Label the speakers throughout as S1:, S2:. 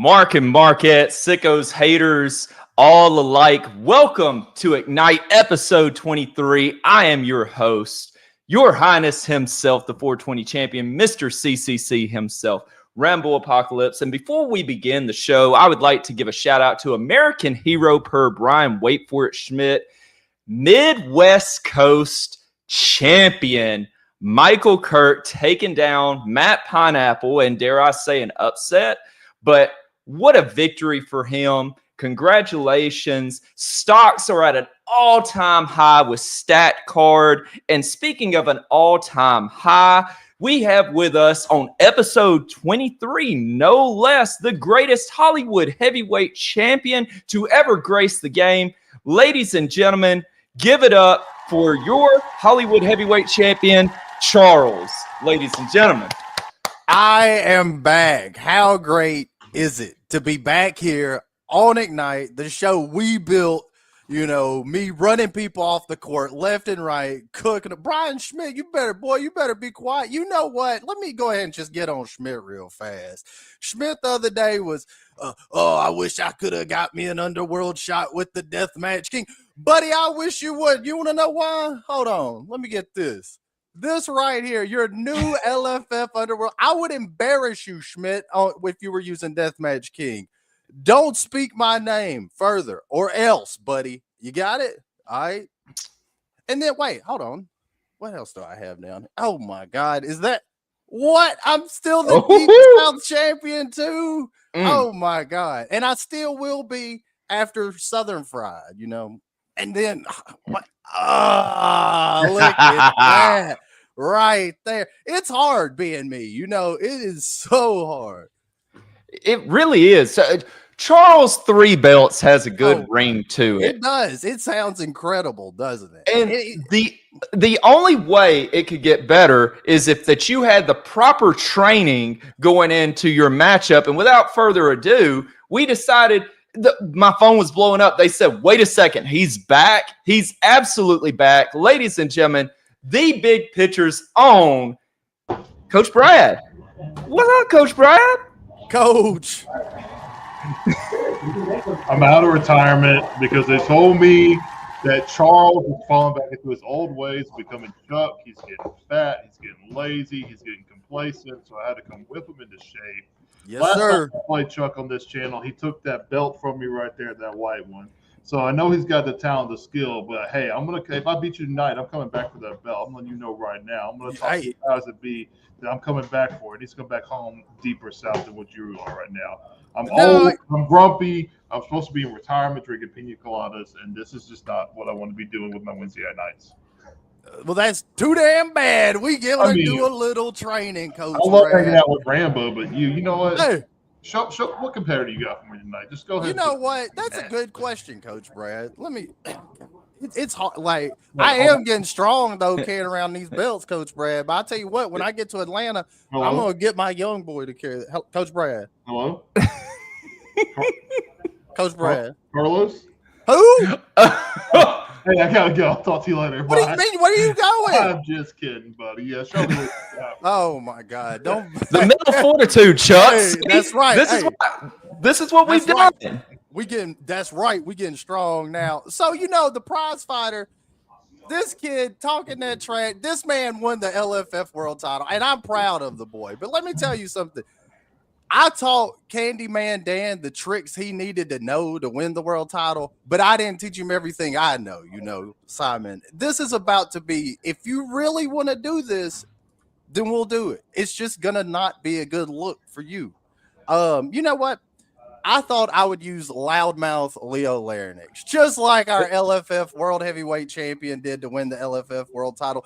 S1: Mark and Marquette, sickos, haters, all alike. Welcome to Ignite episode 23. I am your host, your highness himself, the 420 champion, Mr. CCC himself, Rambo Apocalypse. And before we begin the show, I would like to give a shout out to American hero per Brian, wait for it, Schmidt, Midwest Coast champion, Michael Kirk, taking down Matt Pineapple, and dare I say an upset, but what a victory for him. Congratulations. Stocks are at an all-time high with StatCard. And speaking of an all-time high, we have with us on episode 23, no less, the greatest Hollywood heavyweight champion to ever grace the game. Ladies and gentlemen, give it up for your Hollywood heavyweight champion, Charles. Ladies and gentlemen.
S2: I am back. How great is it to be back here on Ignite, the show we built, me running people off the court left and right, cooking. Brian Schmidt, you better be quiet. You know what? Let me go ahead and just get on Schmidt real fast. Schmidt the other day was, I wish I could have got me an underworld shot with the Deathmatch King. Buddy, I wish you would. You want to know why? Hold on. Let me get this. This right here, your new LFF Underworld. I would embarrass you, Schmidt, if you were using Deathmatch King. Don't speak my name further or else, buddy. You got it? All right. And then, wait, hold on. What else do I have down? Oh, my God. Is that what? I'm still the Deep South champion, too. Oh, my God. And I still will be after Southern Fried, And then, what? Look at that right there. It's hard being me. It is so hard.
S1: It really is. Charles Three Belts has a good ring to it.
S2: It does. It sounds incredible, doesn't it?
S1: And the only way it could get better is if you had the proper training going into your matchup. And without further ado, we decided my phone was blowing up. They said, wait a second, he's back. He's absolutely back. Ladies and gentlemen, the big picture's on Coach Brad. What's up, Coach Brad?
S2: Coach.
S3: I'm out of retirement because they told me that Charles is falling back into his old ways, becoming Chuck. He's getting fat. He's getting lazy. He's getting complacent. So I had to come whip him into shape.
S2: Yes,
S3: Last
S2: sir.
S3: time I played Chuck on this channel, he took that belt from me right there, that white one. So I know he's got the talent, the skill, but hey, if I beat you tonight, I'm coming back for that belt. I'm letting you know right now. I'm going to talk to the powers that be that I'm coming back for it. He's coming back home deeper south than what you are right now. I'm old, I'm grumpy. I'm supposed to be in retirement drinking pina coladas, and this is just not what I want to be doing with my Wednesday nights.
S2: Well, that's too damn bad. We get to do a little training, Coach.
S3: I love hanging out with Rambo, but you know what?
S2: Hey.
S3: Show what competitor you got for me tonight. Just go ahead.
S2: You know what? That's a good question, Coach Brad. It's hard. Like, I am getting strong, though, carrying around these belts, Coach Brad. But I tell you what, when I get to Atlanta, I'm going to get my young boy to carry that. Coach Brad.
S3: Hello?
S2: Coach Brad.
S3: Carlos?
S2: Who?
S3: Hey, I got to go. I'll talk to you later.
S2: What do you mean? Where are you going?
S3: I'm just kidding, buddy. Yeah, show me what you got.
S2: Oh, my God. Don't.
S1: The mental fortitude, Chuck.
S2: Hey, that's right.
S1: This is what we've done.
S2: Right. That's right. We getting strong now. So, the prize fighter, this kid talking that track, this man won the LFF world title, and I'm proud of the boy. But let me tell you something. I taught Candyman Dan the tricks he needed to know to win the world title, but I didn't teach him everything I know, Simon. This is about to be, if you really want to do this, then we'll do it. It's just going to not be a good look for you. You know what? I thought I would use loudmouth Leo Larynx, just like our LFF World Heavyweight Champion did to win the LFF World title.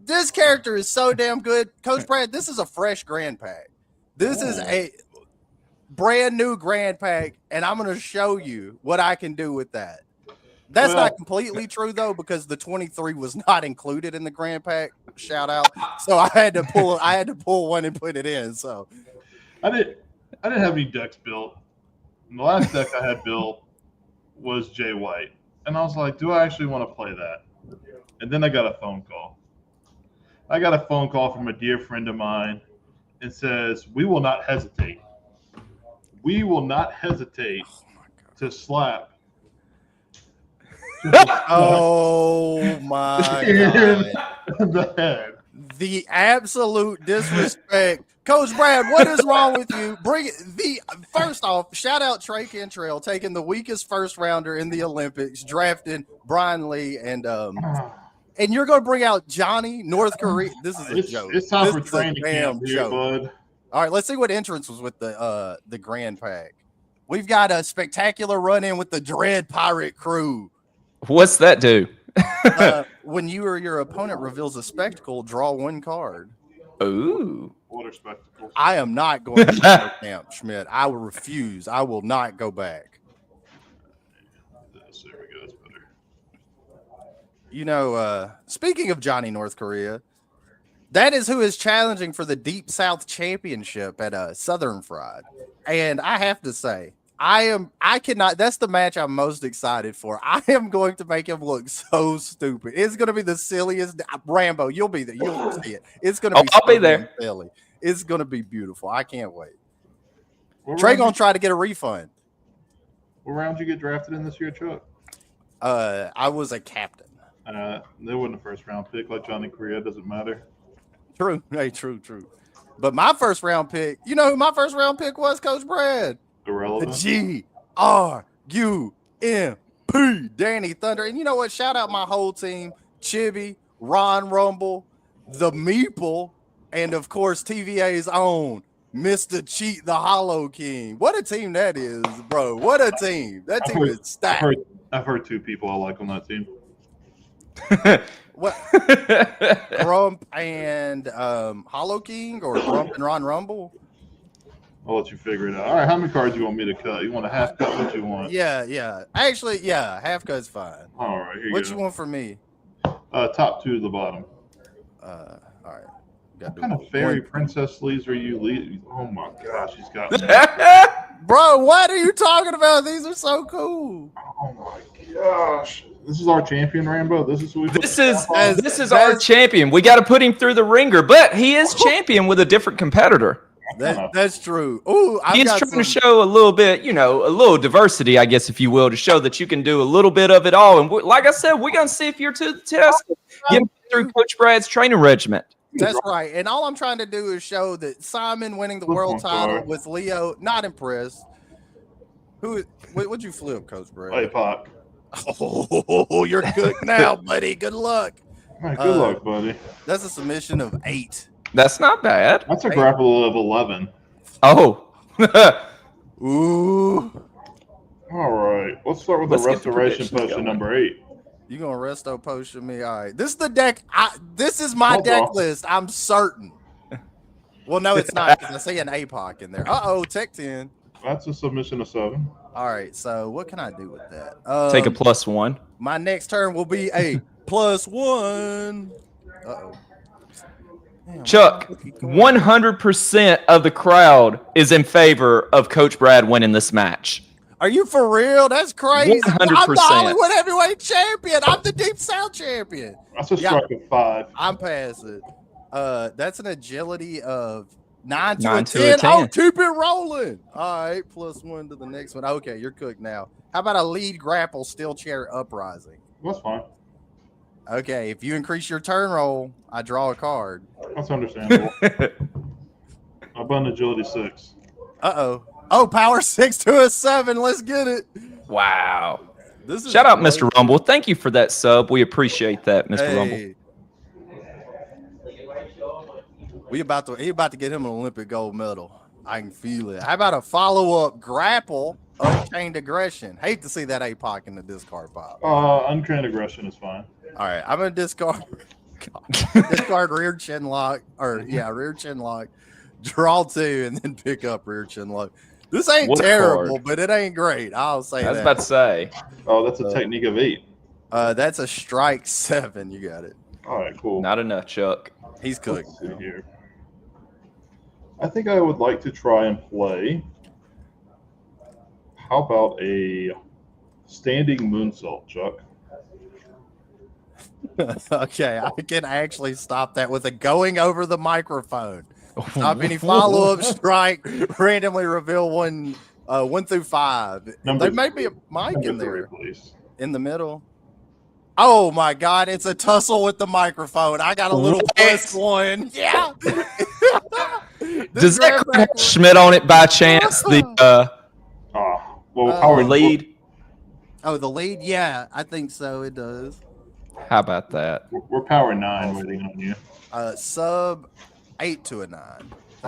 S2: This character is so damn good. Coach Brad, this is a fresh Grand Pack. This is a brand new Grand Pack, and I'm going to show you what I can do with that. That's not completely true, though, because the 23 was not included in the Grand Pack. Shout out. So I had to pull one and put it in. So
S3: I didn't have any decks built. And the last deck I had built was Jay White. And I was like, do I actually want to play that? And then I got a phone call. I got a phone call from a dear friend of mine and says, we will not hesitate. we will not hesitate to slap.
S2: Oh my God.
S3: The head.
S2: The absolute disrespect. Coach Brad, what is wrong with you? First off, shout out Trey Cantrell taking the weakest first rounder in the Olympics, drafting Brian Lee, and you're going to bring out Johnny, North Korea. This is a joke.
S3: It's time
S2: This
S3: for
S2: is a
S3: training camp here,
S2: joke.
S3: bud.
S2: All right, let's see what entrance was with the Grand Pack. We've got a spectacular run-in with the Dread Pirate Crew.
S1: What's that do?
S2: When you or your opponent reveals a spectacle, draw one card.
S1: Ooh.
S3: Water spectacles.
S2: I am not going to summer camp, Schmidt. I will refuse. I will not go back.
S3: There we go. That's better.
S2: You know, speaking of Johnny North Korea, that is who is challenging for the Deep South Championship at Southern Fried. And I have to say, that's the match I'm most excited for. I am going to make him look so stupid. It's going to be the silliest. Rambo, you'll be there. You'll see it. It's going to be
S1: I'll be there.
S2: Silly. It's going to be beautiful. I can't wait.
S3: What
S2: Trey
S3: round
S2: going to try to get a refund.
S3: What round did you get drafted in this year, Chuck?
S2: I was a captain.
S3: They wasn't a first round pick like Johnny Korea. Doesn't matter.
S2: True. Hey, true. But my first round pick, you know who my first round pick was, Coach Brad?
S3: Irrelevant.
S2: GRUMP, Danny Thunder. And you know what? Shout out my whole team, Chibi, Ron Rumble, the Meeple, and of course TVA's own Mr. Cheat the Hollow King. What a team that is, bro. What a team. That team is stacked.
S3: I've heard two people I like on that team.
S2: What? Grump and Hollow King, or Grump and Ron Rumble?
S3: I'll let you figure it out. All right, how many cards you want me to cut? You want a half cut? What you want?
S2: Yeah. Actually, yeah, half cut's fine.
S3: All right, here
S2: What
S3: you
S2: you
S3: go.
S2: want from me?
S3: Top two to the bottom.
S2: All right.
S3: What kind of fairy princess sleeves are you? Oh my gosh, he's got.
S2: Bro, what are you talking about? These are so cool.
S3: Oh my gosh, this is our champion, Rambo. This is who we.
S1: This is our champion. We got to put him through the ringer, but he is champion with a different competitor.
S2: That's true. Ooh,
S1: He's trying to show a little bit, a little diversity, I guess, if you will, to show that you can do a little bit of it all. And like I said, we're going to see if you're to the test. Get through Coach Brad's training regiment.
S2: That's right. And all I'm trying to do is show that Simon winning the world title with Leo, not impressed. What'd you flip, Coach Brad?
S3: Hey, Pac.
S2: Oh, you're good now, buddy. Good luck.
S3: All right, good luck, buddy.
S2: That's a submission of 8.
S1: That's not bad.
S3: That's a grapple of 11.
S1: Oh.
S2: Ooh.
S3: All right. Let's start with the restoration potion number 8.
S2: You gonna resto potion me? All right. This is the deck. This is my deck list. I'm certain. Well, no, it's not. I see an APOC in there. Tech 10.
S3: That's a submission of 7.
S2: All right. So what can I do with that?
S1: Take a +1.
S2: My next turn will be a +1. Damn,
S1: Chuck, 100% of the crowd is in favor of Coach Brad winning this match.
S2: Are you for real? That's crazy.
S1: 100%.
S2: I'm the Hollywood heavyweight champion. I'm the Deep South champion.
S3: That's a strike of 5.
S2: I'm past it. That's an agility of 9 to
S1: 9
S2: a
S1: to a
S2: 10.
S1: 10.
S2: Oh, keep it rolling. All right, +1 to the next one. Okay, you're cooked now. How about a lead grapple steel chair uprising?
S3: That's fine.
S2: Okay, if you increase your turn roll, I draw a card.
S3: That's understandable. I button agility 6.
S2: Oh, power 6 to a 7. Let's get it.
S1: Wow.
S2: This is
S1: Shout out,
S2: great.
S1: Mr. Rumble. Thank you for that sub. We appreciate that, Mr. Rumble.
S2: He about to get him an Olympic gold medal. I can feel it. How about a follow-up grapple Unchained Aggression? Hate to see that APOC in the discard pile.
S3: Untrained aggression is fine.
S2: All right, I'm gonna discard rear chin lock, rear chin lock, draw 2, and then pick up rear chin lock. This ain't
S1: What a
S2: terrible,
S1: card.
S2: but it ain't great. I'll say
S1: I was
S2: that.
S1: about to say.
S3: Oh, that's a technique of 8.
S2: That's a strike 7. You got it.
S3: All right, cool.
S1: Not enough, Chuck.
S2: He's cooked.
S3: Let's see here. I think I would like to try and play. How about a standing moonsault, Chuck?
S2: Okay, I can actually stop that with a going over the microphone. Stop any follow-up strike, randomly reveal one 1 through 5. There may be a mic in there.
S3: 3, please.
S2: In the middle. Oh my God! It's a tussle with the microphone. I got a little plus one. Yeah.
S1: Does that have Schmidt on it by chance? The
S3: power
S1: lead.
S2: Oh, the lead. Yeah, I think so. It does.
S1: How about that?
S3: We're power 9 waiting on you.
S2: Sub 8 to a 9.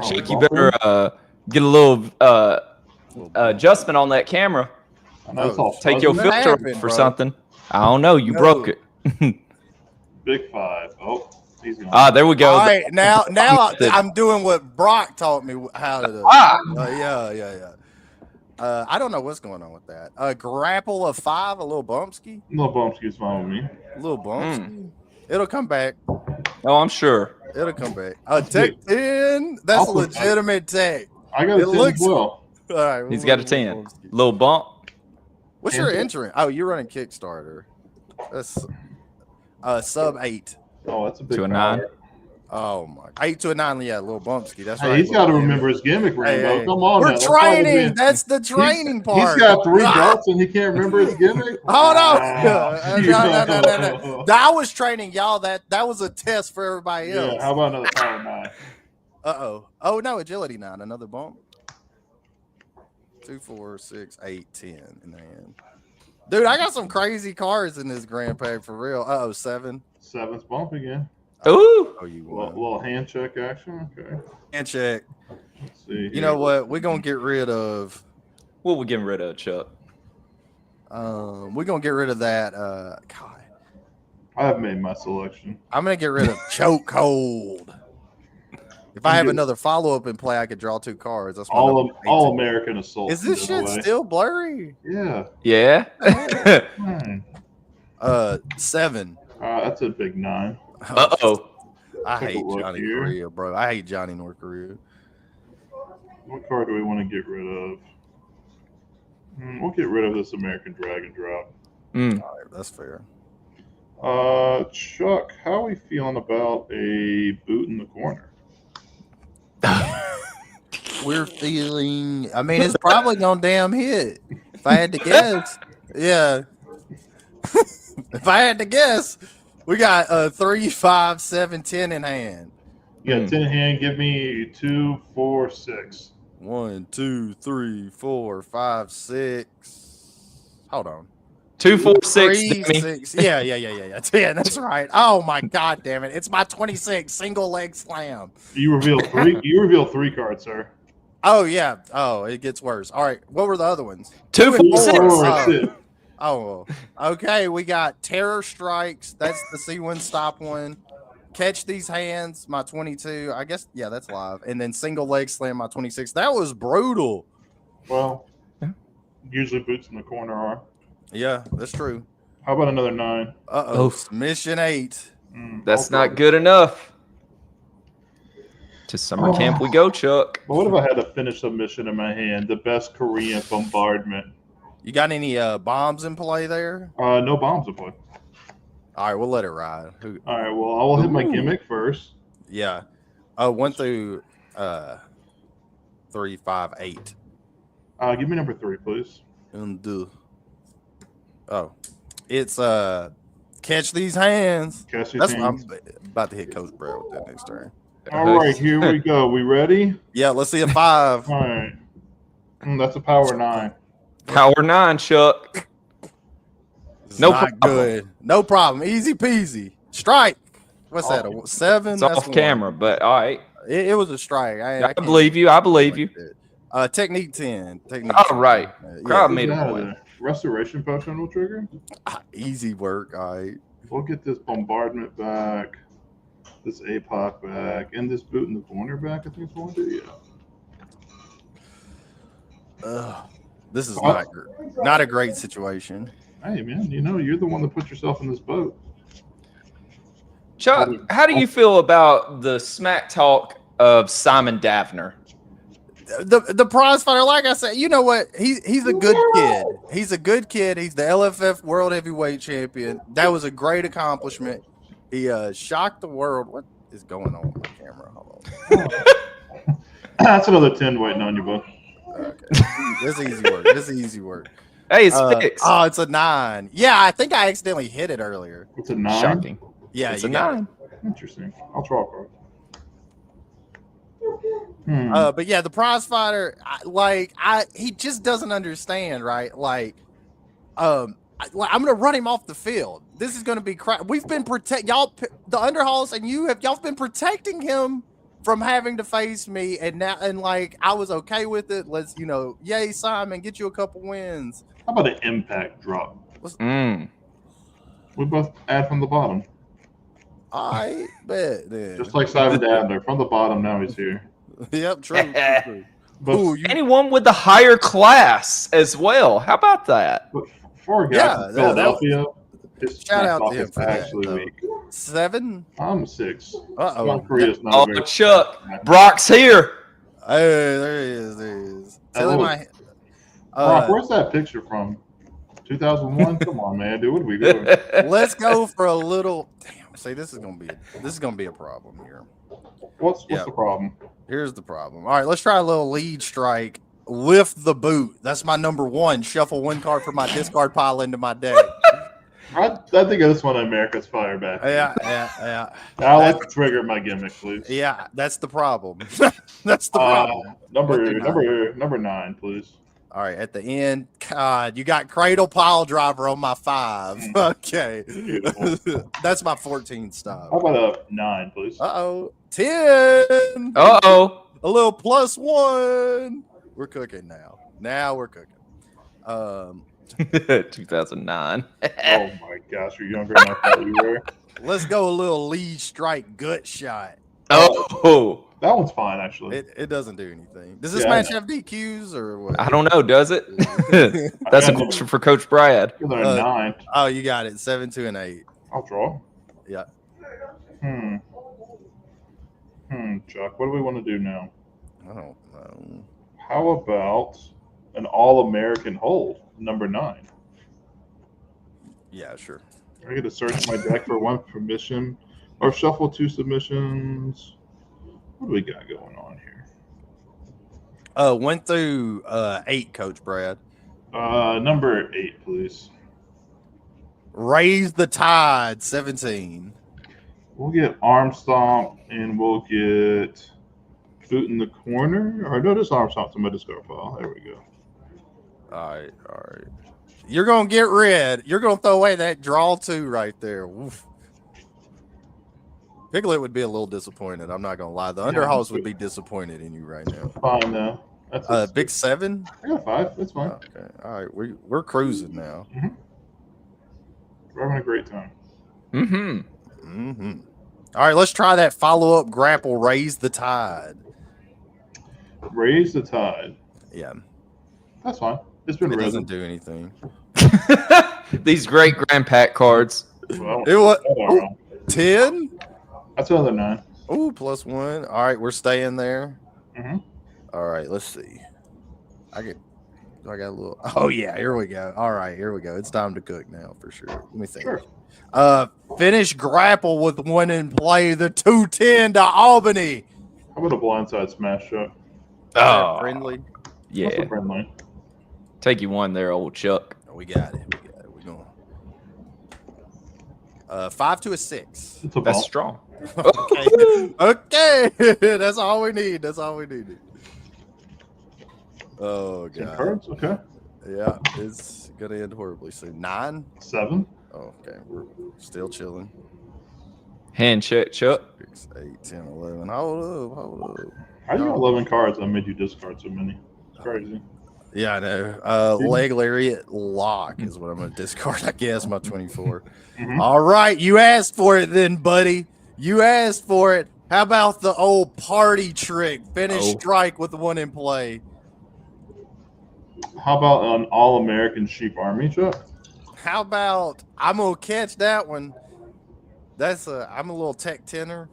S1: Chuck, you better get a little adjustment on that camera.
S3: I know it's all
S1: Take your filter off for something. I don't know. You broke it.
S3: Big 5. Oh, he's gone.
S1: There we go.
S2: All right, now I'm doing what Brock taught me how to do. Yeah. I don't know what's going on with that. A grapple of 5, a little bumpski.
S3: Little bumpski's fine with me.
S2: A little bumpski. It'll come back.
S1: Oh, I'm sure.
S2: It'll come back. Tech 10. That's a legitimate tech.
S3: I got a 10 as well.
S2: All right,
S1: he's got a 10. Little bump.
S2: What's your entrant? Oh, you're running Kickstarter. That's sub 8.
S3: Oh, that's a big
S1: 2 and 9.
S2: Oh my! 8 to a 9. Yeah, little bumpski. That's
S3: hey,
S2: right.
S3: He's got to remember his gimmick, Rainbow.
S2: Hey.
S3: Come on,
S2: we're training. That's the training part.
S3: He's got 3 belts and he can't remember his gimmick.
S2: Oh no! No. I was training y'all. That was a test for everybody else.
S3: Yeah. How about another power 9?
S2: Oh no! Agility 9. Another bump. 2, 4, 6, 8, 10 in the hand. Dude, I got some crazy cards in this grand pack for real. 7.
S3: 7's bump again.
S1: Ooh.
S2: Oh, you
S3: little hand check action. Okay.
S2: Hand check.
S3: Let's see.
S2: You know what? We're gonna get rid of.
S1: What we getting rid of, Chuck?
S2: We're gonna get rid of that. God.
S3: I have made my selection.
S2: I'm gonna get rid of Chokehold. If I have another follow-up in play, I could draw 2 cards. That's
S3: all American Assault.
S2: Is this shit still blurry?
S3: Yeah.
S1: Yeah.
S2: 7.
S3: That's a big 9.
S2: I hate Johnny Korea, bro. I hate Johnny North Korea.
S3: What card do we want to get rid of? We'll get rid of this American Dragon drop.
S2: All right, that's fair.
S3: Chuck, how are we feeling about a boot in the corner?
S2: We're feeling. I mean, it's probably gonna damn hit. If I had to guess, yeah. If I had to guess, we got 3, 5, 7, 10 in hand.
S3: You got 10 in hand. Give me 2, 4, 6.
S2: 1, 2, 3, 4, 5, 6. Hold on.
S1: 2, 4, 6.
S2: 3, 6. Yeah. 10. That's right. Oh my God, damn it! It's my 26 single leg slam.
S3: You reveal 3. You reveal 3 cards, sir.
S2: Oh yeah. Oh, it gets worse. All right. What were the other ones?
S1: 2, 4, 6.
S2: Oh, okay. We got Terror Strikes. That's the C1 stop one. Catch These Hands, my 22. I guess, yeah, that's live. And then Single Leg Slam, my 26. That was brutal.
S3: Well, usually boots in the corner are.
S2: Yeah, that's true.
S3: How about another 9?
S2: Submission 8.
S1: That's not good enough. To summer camp we go, Chuck.
S3: But what if I had to finish submission in my hand? The best Korean bombardment.
S2: You got any bombs in play there?
S3: No bombs in play.
S2: All right, we'll let it ride.
S3: All right, well, I will hit my gimmick first.
S2: Yeah. 1 through 3, 5, 8.
S3: Give me number 3, please.
S2: Oh, it's Catch These Hands.
S3: Catch These
S2: That's
S3: Hands.
S2: What I'm about to hit Coach Brad with that next turn.
S3: All right, here we go. We ready?
S2: Yeah, let's see a 5.
S3: All right. That's a power 9.
S1: Power 9, Chuck.
S2: No problem. Good. No problem. Easy peasy. Strike. What's that? A 7?
S1: It's off camera, but all right.
S2: It was a strike.
S1: I believe you. I believe you.
S2: Technique 10.
S1: All right. Crowd made a point.
S3: Restoration potion will trigger.
S2: Easy work. All right.
S3: We'll get this bombardment back, this APOC back, and this boot in the corner back. I think it's going to do. Yeah.
S2: This is not a great situation.
S3: Hey, man, you're the one that put yourself in this boat.
S1: Chuck, how do you feel about the smack talk of Simon Davner?
S2: The prize fighter, like I said, you know what? He's a good kid. He's a good kid. He's the LFF World Heavyweight Champion. That was a great accomplishment. He shocked the world. What is going on with my camera? Hold on.
S3: That's another 10 waiting on you, bud.
S2: Okay. This is easy work. This is easy work.
S1: Hey, it's fixed.
S2: Oh, it's a 9. Yeah, I think I accidentally hit it earlier.
S3: It's a 9.
S1: Shocking.
S2: Yeah,
S1: It's
S2: you
S1: a
S2: got
S1: 9.
S3: Interesting. I'll draw a card.
S2: But yeah, the prize fighter, he just doesn't understand, right? I'm gonna run him off the field. This is gonna be crap. We've been y'all, the Underhalls, and y'all been protecting him from having to face me, and I was okay with it. Let's, yay, Simon, get you a couple wins.
S3: How about an impact drop?
S1: Mm.
S3: We both add from the bottom.
S2: I bet then.
S3: Just like Simon Adler. From the bottom, now he's here.
S2: Yep, true.
S3: But,
S2: Ooh,
S1: Anyone with the higher class as well. How about that?
S3: but for a guy
S2: Yeah,
S3: from Philadelphia, his
S2: Shout out
S3: smack
S2: to him
S3: is
S2: for that,
S3: actually
S2: though.
S3: weak.
S2: 7?
S3: I'm 6.
S2: Uh-oh.
S3: South Korea's not
S1: Oh,
S3: very
S1: Chuck. Brock's here.
S2: Hey, there he is. There he is. Tell him
S3: Brock, where's that picture from? 2001? Come on, man, dude. What are we doing?
S2: let's go for a little. Damn. See, this is gonna be a problem here.
S3: What's the problem?
S2: Here's the problem. All right, let's try a little lead strike. Lift the boot. That's my number 1. Shuffle 1 card from my discard pile into my deck.
S3: I think this one America's Fire back.
S2: Yeah.
S3: I'll let you trigger my gimmick, please.
S2: Yeah, that's the problem. That's the problem.
S3: Number 9, please.
S2: All right, at the end, God, you got Cradle Pile Driver on my 5. Okay. That's my 14 stop.
S3: How about a 9, please?
S2: 10.
S1: Uh-oh.
S2: A little +1. We're cooking now. Now we're cooking.
S1: 2009.
S3: Oh my gosh, you're younger than I thought you were.
S2: Let's go a little lead strike gut shot.
S1: Oh.
S3: That one's fine, actually.
S2: It doesn't do anything. Does this match have DQs or what?
S1: I don't know, does it? That's a question for Coach Brad.
S3: Another 9.
S2: Oh, you got it. 7, 2, and 8.
S3: I'll draw.
S2: Yeah.
S3: Chuck, what do we want to do now?
S2: I don't know.
S3: How about an All-American hold, number 9?
S2: Yeah, sure.
S3: I get to search my deck for 1 permission or shuffle 2 submissions. What do we got going on here?
S2: 1 through 8, Coach Brad.
S3: Number 8, please.
S2: Raise the Tide, 17.
S3: We'll get Arm Stomp and we'll get Boot in the Corner. Or no, just Arm Stomp to my discard pile. There we go.
S2: All right. You're going to get rid. You're going to throw away that draw 2 right there. Oof. Piglet would be a little disappointed. I'm not going to lie. The Underhalls would be disappointed in you right now.
S3: Fine, though. That's
S2: big 7?
S3: I got 5. That's fine.
S2: Okay. All right. We're cruising now.
S3: We're having a great time.
S2: All right. Let's try that follow-up grapple. Raise the Tide.
S3: Raise the Tide.
S2: Yeah.
S3: That's fine. It's been
S2: It
S3: risen.
S2: doesn't do anything.
S1: These great grandpack cards.
S3: Well,
S2: It was
S3: I don't know.
S2: 10.
S3: That's another 9.
S2: Oh, +1. All right, we're staying there.
S3: Mhm.
S2: All right, let's see. I got a little. Oh yeah, here we go. All right, here we go. It's time to cook now for sure. Let me think.
S3: Sure.
S2: Finish grapple with 1 in play. The 210 to Albany.
S3: How about a blindside smash shot?
S1: Oh,
S2: Friendly.
S1: yeah.
S3: That's a friendly.
S1: Take you one there, old Chuck.
S2: We got it. We're going. 5 to a 6.
S3: It's a
S1: That's
S3: bump.
S1: strong.
S2: Okay. That's all we need. Oh
S3: 10
S2: god.
S3: cards. Okay.
S2: Yeah, it's gonna end horribly soon. 9.
S3: 7.
S2: Oh, okay. We're still chilling.
S1: Hand check, Chuck.
S2: 6, 8, 10, 11. Hold up.
S3: How do you got 11 cards? I made you discard so many. It's crazy.
S2: Yeah, I know. Leg lariat lock is what I'm going to discard. I guess my 24. All right, you asked for it then, buddy. You asked for it. How about the old party trick? Finish strike with the 1 in play.
S3: How about an All-American Sheep Army, Chuck?
S2: How about I'm going to catch that one. I'm a little tech tenor.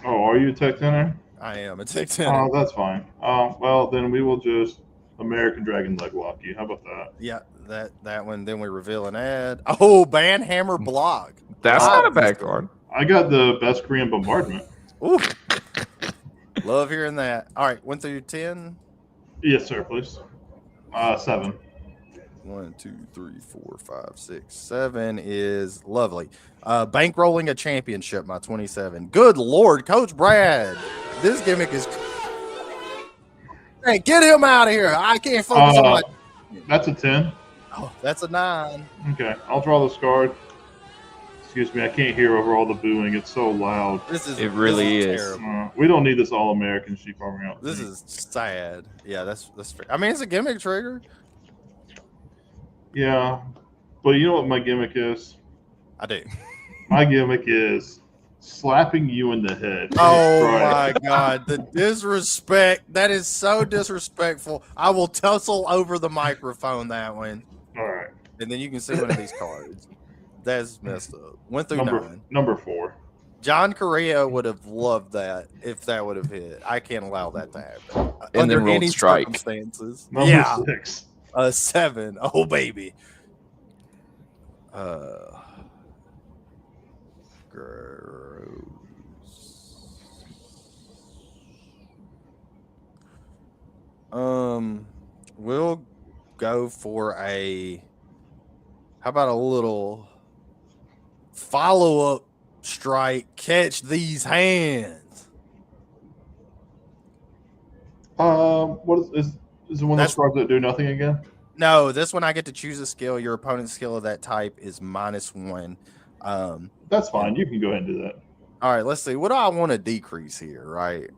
S3: Oh, are you a tech tenor?
S2: I am a tech tenor.
S3: Oh, that's fine. Well, then we will just American Dragon Leg Lock you. How about that?
S2: Yeah, that one. Then we reveal an ad. Oh, Banhammer Block.
S1: That's not a bad card.
S3: I got the best Korean bombardment.
S2: Ooh. Love hearing that. All right, 1 through 10.
S3: Yes, sir, please. 7.
S2: 1, 2, 3, 4, 5, 6, 7 is lovely. Bankrolling a championship, my 27. Good Lord, Coach Brad. This gimmick is. Hey, get him out of here. I can't focus on my.
S3: That's a 10.
S2: Oh, that's a 9.
S3: Okay, I'll draw this card. Excuse me, I can't hear over all the booing. It's so loud.
S1: It really is.
S2: Terrible.
S3: We don't need this All-American sheep armor out.
S2: This is sad. Yeah, that's fair. I mean, it's a gimmick trigger.
S3: Yeah, but you know what my gimmick is?
S2: I do.
S3: My gimmick is slapping you in the head.
S2: Oh
S3: Right.
S2: my God, the disrespect. That is so disrespectful. I will tussle over the microphone that one.
S3: All right.
S2: And then you can see one of these cards. That's messed up. 1 through 9.
S3: Number 4.
S2: John Correa would have loved that if that would have hit. I can't allow that to happen.
S1: And
S2: Under
S1: then rolled
S2: any
S1: strike.
S2: circumstances.
S3: Number
S2: Yeah.
S3: 6.
S2: 7. Oh, baby. We'll go for a. How about a little follow-up strike? Catch these hands.
S3: What is it one of those cards that do nothing again?
S2: No, this one I get to choose a skill. Your opponent's skill of that type is -1.
S3: That's fine. You can go ahead and do that.
S2: All right, let's see. What do I want to decrease here? Right.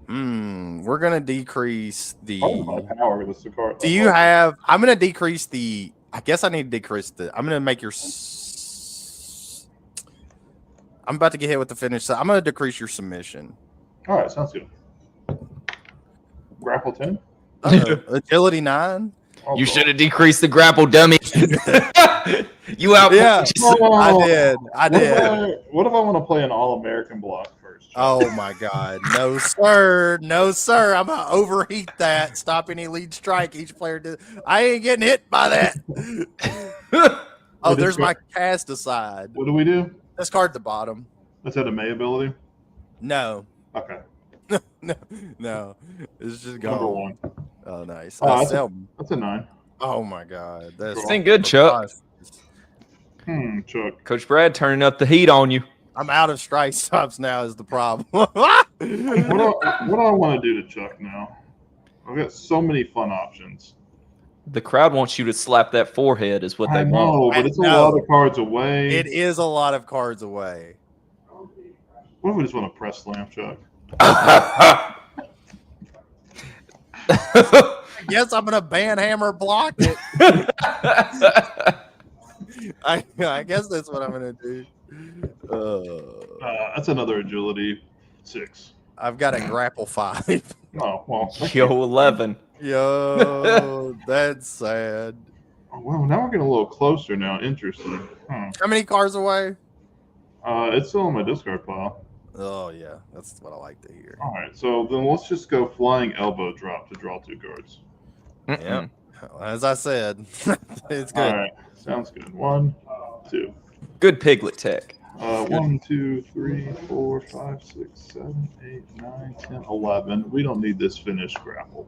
S2: We're gonna decrease the.
S3: Oh, my power. That's the card.
S2: Do you have? I'm gonna decrease the. I guess I need to decrease the. I'm gonna make your. I'm about to get hit with the finish, so I'm gonna decrease your submission.
S3: All right, sounds good. Grapple 10.
S2: Agility 9.
S3: Oh,
S1: You
S3: cool.
S1: should have decreased the grapple, dummy. You out.
S2: Yeah.
S3: Oh,
S2: I did.
S3: What if I want to play an All-American block first?
S2: Oh my God. No, sir. No, sir. I'm going to overheat that. Stop any lead strike. Each player did. I ain't getting hit by that. Oh, there's my cast aside.
S3: What do we do?
S2: This card at the bottom.
S3: Is that a May ability?
S2: No.
S3: Okay.
S2: No. It's just
S3: Number
S2: gone.
S3: 1.
S2: Oh, nice.
S3: Oh,
S2: That's
S3: a 9.
S2: oh my God. That's
S1: It's been good, Chuck.
S3: Chuck.
S1: Coach Brad turning up the heat on you.
S2: I'm out of strike stops now is the problem.
S3: What do I want to do to Chuck now? I've got so many fun options.
S1: The crowd wants you to slap that forehead, is what they
S3: I
S1: want.
S3: know, but it's a
S2: know.
S3: lot of cards away.
S2: It is a lot of cards away.
S3: What if we just want to press slam Chuck?
S2: Yes, I'm gonna ban hammer block it. I guess that's what I'm gonna do.
S3: That's another agility 6.
S2: I've got a grapple 5.
S3: Oh, well.
S1: Yo, 11.
S2: Yo, that's sad.
S3: Oh, well, now we're getting a little closer now. Interesting.
S2: How many cards away?
S3: It's still in my discard pile.
S2: Oh yeah, that's what I like to hear.
S3: All right, so then let's just go flying elbow drop to draw 2 cards.
S2: Yeah, as I said, it's good.
S3: All right, sounds good. 1, 2.
S1: Good piglet tech.
S3: 1, 2, 3, 4, 5, 6, 7, 8, 9, 10, 11. We don't need this finished grapple.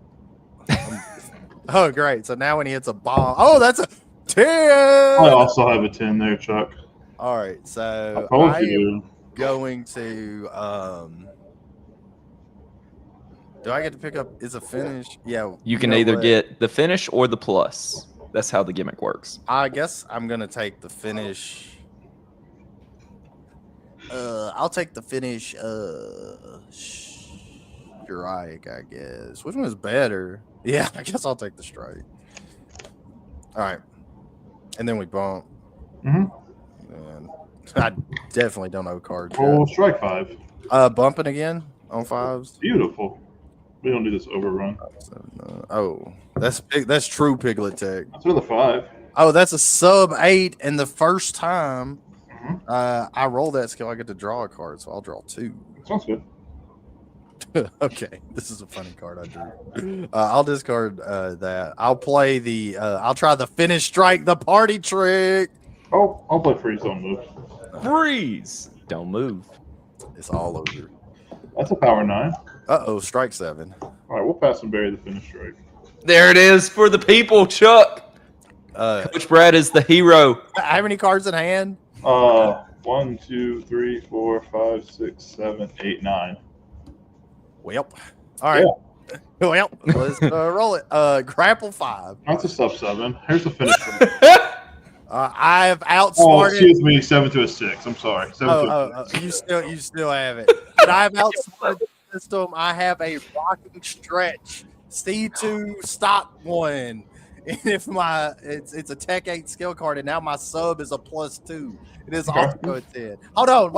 S2: Oh, great! So now when he hits a bomb, oh, that's a 10.
S3: I also have a 10 there, Chuck.
S2: All right, so
S3: I told
S2: I
S3: you.
S2: am going to do I get to pick up is a finish? Yeah.
S1: You can
S2: know
S1: either
S2: what?
S1: get the finish or the plus. That's how the gimmick works.
S2: I guess I'm gonna take the finish. I'll take the finish. Strike, I guess. Which one is better? Yeah, I guess I'll take the strike. All right, and then we bump.
S3: Mm-hmm.
S2: And I definitely don't know cards.
S3: Oh,
S2: Yet.
S3: strike 5.
S2: Bumping again on 5s.
S3: Beautiful. We don't do this overrun.
S2: Oh, that's big. That's true Piglet Tech.
S3: That's another 5.
S2: Oh, that's a sub 8, and the first time
S3: Mhm.
S2: I roll that skill, I get to draw a card, so I'll draw 2.
S3: Sounds good.
S2: Okay, this is a funny card I drew. I'll discard that. I'll play the. I'll try the finish strike, the party trick.
S3: Oh, I'll play freeze on move.
S1: Freeze! Don't move.
S2: It's all over.
S3: That's a power 9.
S2: Strike 7.
S3: All right, we'll pass and bury the finish strike.
S1: There it is for the people, Chuck. Coach Brad is the hero.
S2: How many cards in hand?
S3: 1, 2, 3, 4, 5, 6, 7, 8, 9.
S2: Well, all right. Yeah. Well, let's roll it. Grapple 5.
S3: That's a sub 7. Here's the finish strike.
S2: I've
S3: Oh,
S2: outsmarted.
S3: excuse me, 7 to a 6. I'm sorry. 7 to a 6.
S2: You still have it. But I've outsmarted the system. I have a rocking stretch. C2 stop 1. And if it's a Tech 8 skill card, and now my sub is a +2. It is also a 10. Hold on.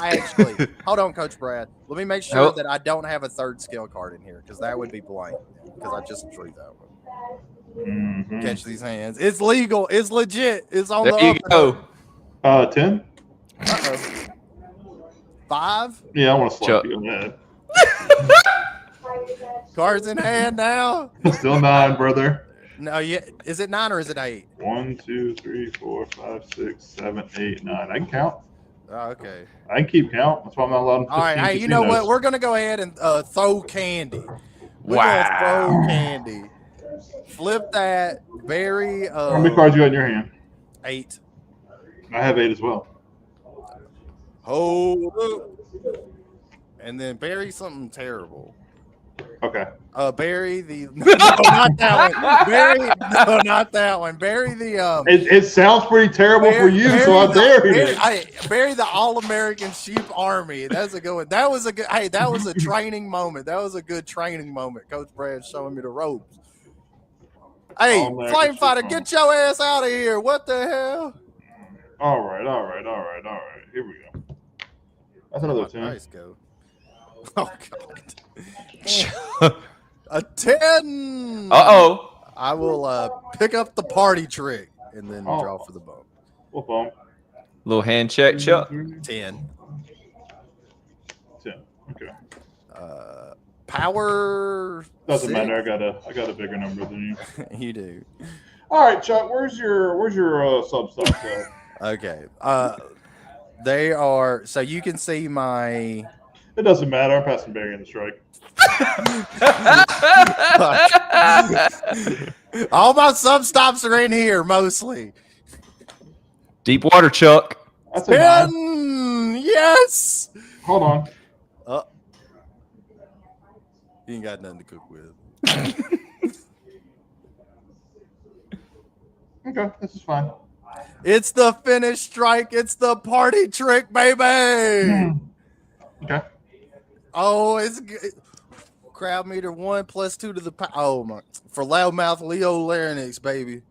S2: Actually, hold on, Coach Brad. Let me make sure that I don't have a third skill card in here, because that would be blank. Because I just drew that one.
S3: Mm-hmm.
S2: Catch these hands. It's legal. It's legit. It's on
S1: There
S2: the
S1: you go.
S3: 10?
S2: 5?
S3: Yeah, I want to slap
S1: Chuck.
S3: you on the head.
S2: Cards in hand now.
S3: Still 9, brother.
S2: No, yeah. Is it 9 or is it 8?
S3: 1, 2, 3, 4, 5, 6, 7, 8, 9. I can count.
S2: Oh, okay.
S3: I can keep count. That's why I'm not allowed.
S2: All right. Hey, you know what? We're gonna go ahead and throw candy. We're gonna throw candy. Flip that. Bury.
S3: How many cards you got in your hand?
S2: 8.
S3: I have 8 as well.
S2: Hold up. And then bury something terrible.
S3: Okay.
S2: Bury the no, not that one. Not that one. Bury the
S3: It sounds pretty terrible for you, so I buried it.
S2: Bury the All-American Sheep Army. That's a good one. That was a good. Hey, that was a training moment. That was a good training moment. Coach Brad showing me the ropes. Hey, Flame Fighter, get your ass out of here! What the hell?
S3: All right. Here we go. That's another 10.
S2: Nice go. Oh God. A 10. I will pick up the party trick and then draw for the bump.
S3: What bump?
S1: Little hand check, Chuck.
S2: 10.
S3: 10. Okay.
S2: Power.
S3: Doesn't
S2: 6.
S3: matter. I got a bigger number than you.
S2: You do.
S3: All right, Chuck. Where's your sub stock at?
S2: Okay. They are. So you can see my.
S3: It doesn't matter. I'm passing Barry in the strike.
S2: All my sub stops are in here mostly.
S1: Deep water, Chuck.
S3: That's a
S2: 10. Yes.
S3: Hold on.
S2: You ain't got nothing to cook with.
S3: Okay, this is fine.
S2: It's the finish strike. It's the party trick, baby.
S3: Okay.
S2: Oh, it's good. Crowd meter 1 +2 to the power. Oh my! For loudmouth Leo Larynx, baby.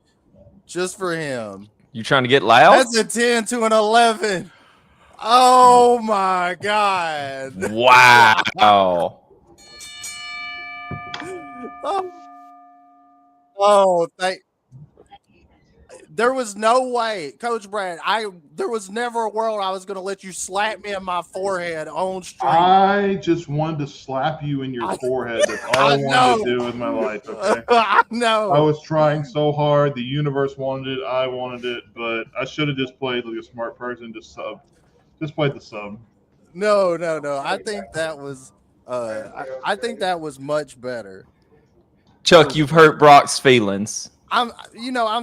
S2: Just for him.
S1: You trying to get loud?
S2: That's a 10 to an 11. Oh my God!
S1: Wow.
S2: Thank. There was no way, Coach Brad. There was never a world I was going to let you slap me in my forehead on stream.
S3: I just wanted to slap you in your forehead. That's all I wanted to do with my life. Okay.
S2: I know.
S3: I was trying so hard. The universe wanted it. I wanted it, but I should have just played like a smart person. Just played the sub.
S2: No. I think that was. I think that was much better.
S1: Chuck, you've hurt Brock's feelings.
S2: I'm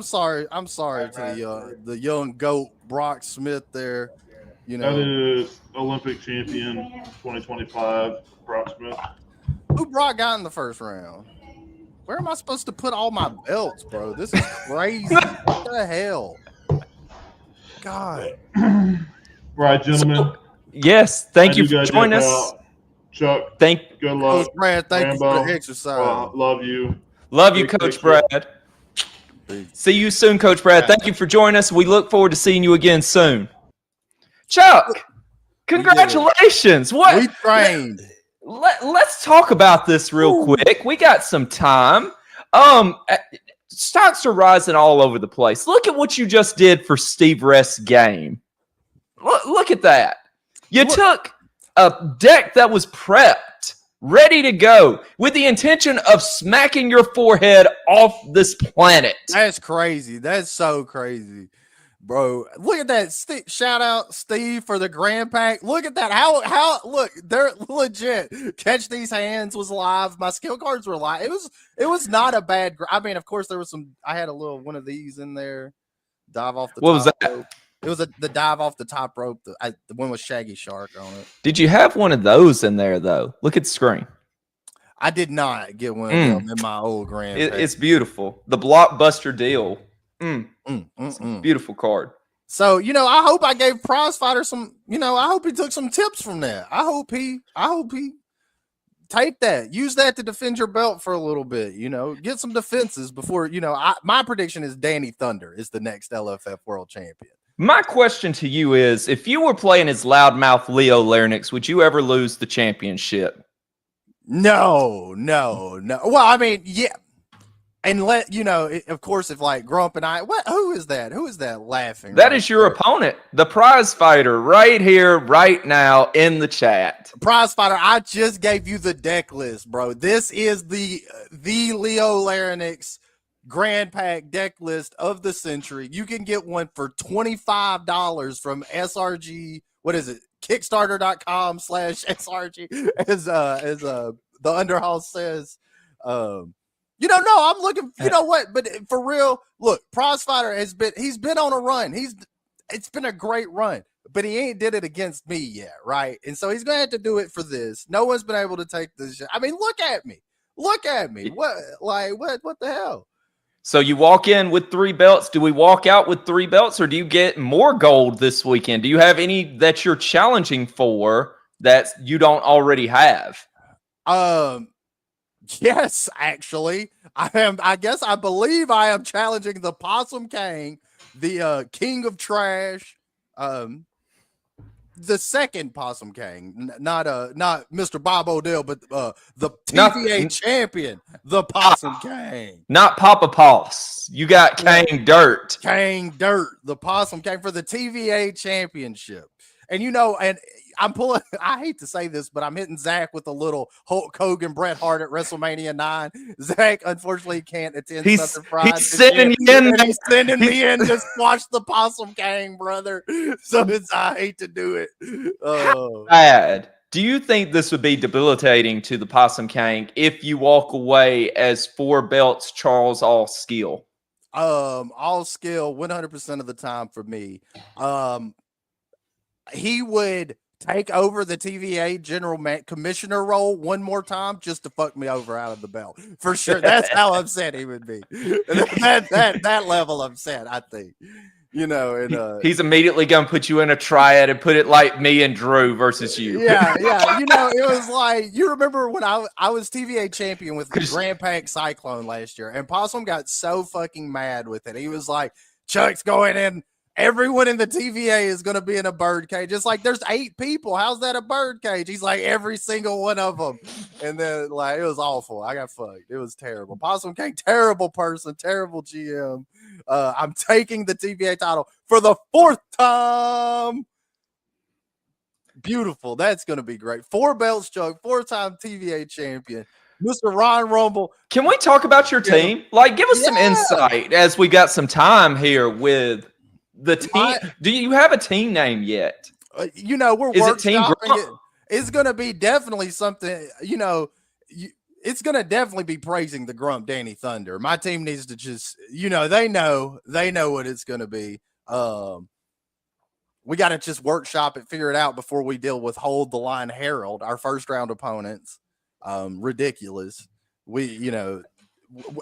S2: sorry. I'm sorry to the young goat Brock Smith there. You know,
S3: That is Olympic champion 2025 Brock Smith.
S2: who Brock got in the first round? Where am I supposed to put all my belts, bro? This is crazy. What the hell? God.
S3: Right, gentlemen.
S1: So, yes, thank you for joining us.
S3: Out. Chuck,
S1: Thank
S3: good luck.
S2: Coach Brad, thank
S3: Rambo,
S2: you for the exercise.
S3: love you.
S1: Love you,
S3: Big
S1: Coach
S3: picture.
S1: Brad. See you soon, Coach Brad. Thank you for joining us. We look forward to seeing you again soon. Chuck, congratulations. What?
S2: We trained.
S1: Let's talk about this real quick. We got some time. Stocks are rising all over the place. Look at what you just did for Steve Rest's game. Look at that. You took a deck that was prepped, ready to go, with the intention of smacking your forehead off this planet.
S2: That's crazy. That's so crazy. Bro, look at that. Shout out Steve for the grand pack. Look at that. How look, they're legit. Catch These Hands was live. My skill cards were live. It was not a bad. I mean, of course, there was some. I had a little one of these in there. Dive off the
S1: What
S2: top
S1: was that?
S2: rope. It was the dive off the top rope. The one with Shaggy Shark on it.
S1: Did you have one of those in there, though? Look at the screen.
S2: I did not get one of them in my old grand pack.
S1: It's beautiful. The blockbuster deal. Beautiful card.
S2: So, I hope I gave Prizefighter some, I hope he took some tips from that. I hope he take that, use that to defend your belt for a little bit, get some defenses before, my prediction is Danny Thunder is the next LFF world champion.
S1: My question to you is, if you were playing as loudmouth Leo Larynx, would you ever lose the championship?
S2: No. Well, I mean, yeah. And of course, if like Grump and I, who is that? Who is that laughing?
S1: That is your opponent, the prize fighter, right here, right now in the chat.
S2: Prize fighter, I just gave you the deck list, bro. This is the Leo Larynx Grand Pack deck list of the century. You can get one for $25 from SRG. What is it? Kickstarter.com/SRG, as the Underhouse says. No, I'm looking. You know what? But for real, look, Prizefighter he's been on a run. It's been a great run, but he ain't did it against me yet, right? And so he's gonna have to do it for this. No one's been able to take this. I mean, look at me. What the hell?
S1: So you walk in with 3 belts. Do we walk out with 3 belts, or do you get more gold this weekend? Do you have any that you're challenging for that you don't already have?
S2: Yes, actually, I guess I believe I am challenging the Possum King, the King of Trash, the second Possum King, not Mr. Bob Odell, but the TVA champion, the Possum King,
S1: not Papa Poss. You got King Dirt,
S2: the Possum King for the TVA championship, and and I'm pulling. I hate to say this, but I'm hitting Zach with a little Hulk Hogan, Bret Hart at WrestleMania 9. Zach, unfortunately, can't attend Southern Fried.
S1: He's sending you in.
S2: He's sending me in to squash the Possum Gang, brother. So I hate to do it.
S1: How bad do you think this would be debilitating to the Possum Gang if you walk away as 4 belts Charles All Skill?
S2: All skill 100% of the time for me. He would take over the TVA general commissioner role one more time just to fuck me over out of the belt. For sure. That's how upset he would be. That level upset, I think. And
S1: he's immediately gonna put you in a triad and put it like me and Drew versus you.
S2: Yeah. It was like, you remember when I was TVA champion with Grand Pack Cyclone last year, and Possum got so fucking mad with it. He was like, Chuck's going in. Everyone in the TVA is going to be in a bird cage. It's like, there's 8 people. How's that a bird cage? He's like, every single one of them. And then, it was awful. I got fucked. It was terrible. Possum King, terrible person, terrible GM. I'm taking the TVA title for the 4th time. Beautiful. That's going to be great. 4 belts, Chuck. 4-time TVA champion. Mr. Ron Rumble.
S1: Can we talk about your team? Give us some insight as we got some time here with the team. Do you have a team name yet?
S2: We're workshopping it. It's going to be definitely something, it's going to definitely be praising the Grump Danny Thunder. My team needs to just, they know what it's going to be. We got to just workshop it, figure it out before we deal with Hold the Line Herald, our first round opponents. Ridiculous.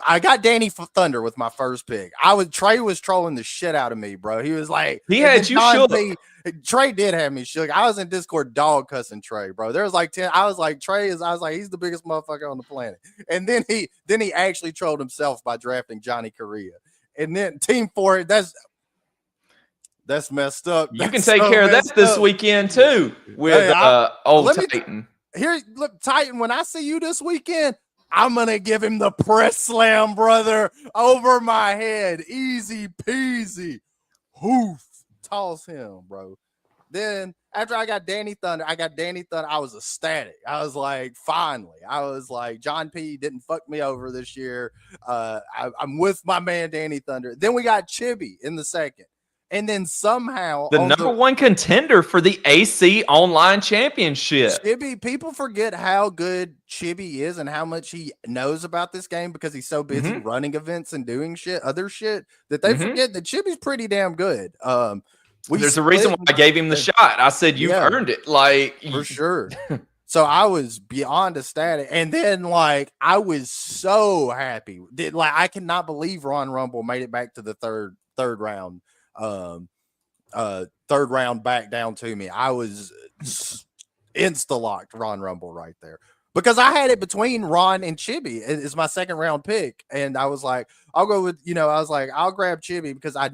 S2: I got Danny Thunder with my first pick. Trey was trolling the shit out of me, bro. He was like,
S1: he had you shook.
S2: Trey did have me shook. I was in Discord dog cussing Trey, bro. There was like 10. I was like, he's the biggest motherfucker on the planet. And then he actually trolled himself by drafting Johnny Correa. And then Team 4, that's messed up.
S1: You can take care of that this weekend too with old Titan.
S2: Here, look, Titan, when I see you this weekend, I'm going to give him the press slam, brother, over my head. Easy peasy. Hoof. Toss him, bro. Then after I got Danny Thunder, I was ecstatic. I was like, finally. I was like, John P. didn't fuck me over this year. I'm with my man, Danny Thunder. Then we got Chibi in the second. And then somehow
S1: the number one contender for the AC Online Championship.
S2: Chibi, people forget how good Chibi is and how much he knows about this game because he's so busy running events and doing other shit, that they forget that Chibi's pretty damn good.
S1: There's a reason why I gave him the shot. I said, you've earned it. Like,
S2: for sure. So I was beyond ecstatic. And then, like, I was so happy. I cannot believe Ron Rumble made it back to the third round. Third round back down to me. I was insta-locked Ron Rumble right there. Because I had it between Ron and Chibi. It's my second round pick. And I was like, I'll go with, I was like, I'll grab Chibi because I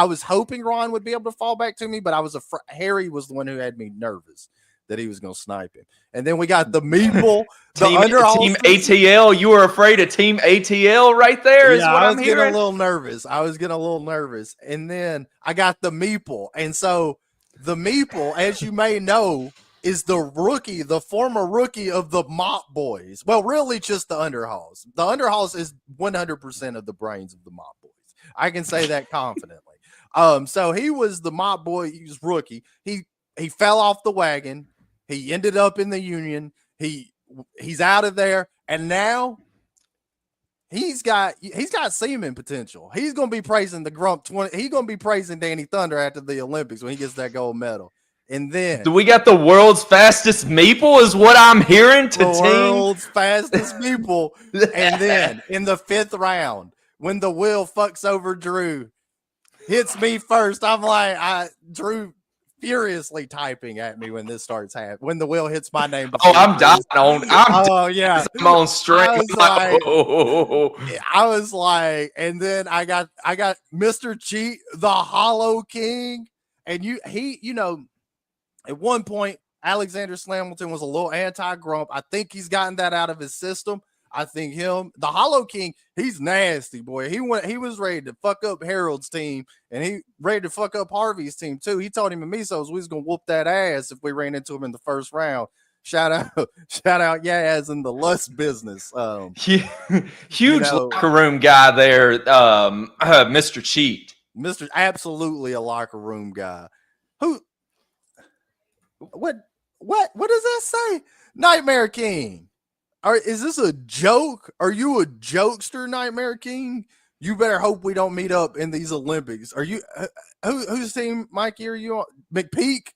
S2: was hoping Ron would be able to fall back to me, but I was Harry was the one who had me nervous that he was going to snipe him. And then we got the Meeple,
S1: team ATL. You were afraid of Team ATL right there. Is what
S2: I was
S1: I'm
S2: getting
S1: hearing.
S2: a little nervous. And then I got the Meeple. And so the Meeple, as you may know, is the former rookie of the Mop Boys. Well, really just the Underhalls. The Underhalls is 100% of the brains of the Mop Boys. I can say that confidently. So he was the Mop Boy. He was rookie. He fell off the wagon. He ended up in the Union. He's out of there, and now he's got semen potential. He's gonna be praising the Grump 20. He's gonna be praising Danny Thunder after the Olympics when he gets that gold medal. And then
S1: do we got the world's fastest Meeple? Is what I'm hearing to
S2: the world's fastest Meeple. And then in the 5th round, when the wheel fucks over Drew, hits me first. I'm like, Drew furiously typing at me when this starts happening. When the wheel hits my name.
S1: I'm dying on. I'm on string.
S2: I was like, and then I got Mr. Cheat, the Hollow King, and at one point Alexander Slamilton was a little anti-Grump. I think he's gotten that out of his system. I think the Hollow King, he's nasty, boy. He was ready to fuck up Harold's team, and he ready to fuck up Harvey's team too. He told him and Misos we was gonna whoop that ass if we ran into him in the first round. Shout out Yaz in the Lust business.
S1: Huge locker room guy there, Mr. Cheat.
S2: Mr. Absolutely a locker room guy. What does that say? Nightmare King. Is this a joke? Are you a jokester, Nightmare King? You better hope we don't meet up in these Olympics. Are you whose team, Mikey? Are you on McPeak?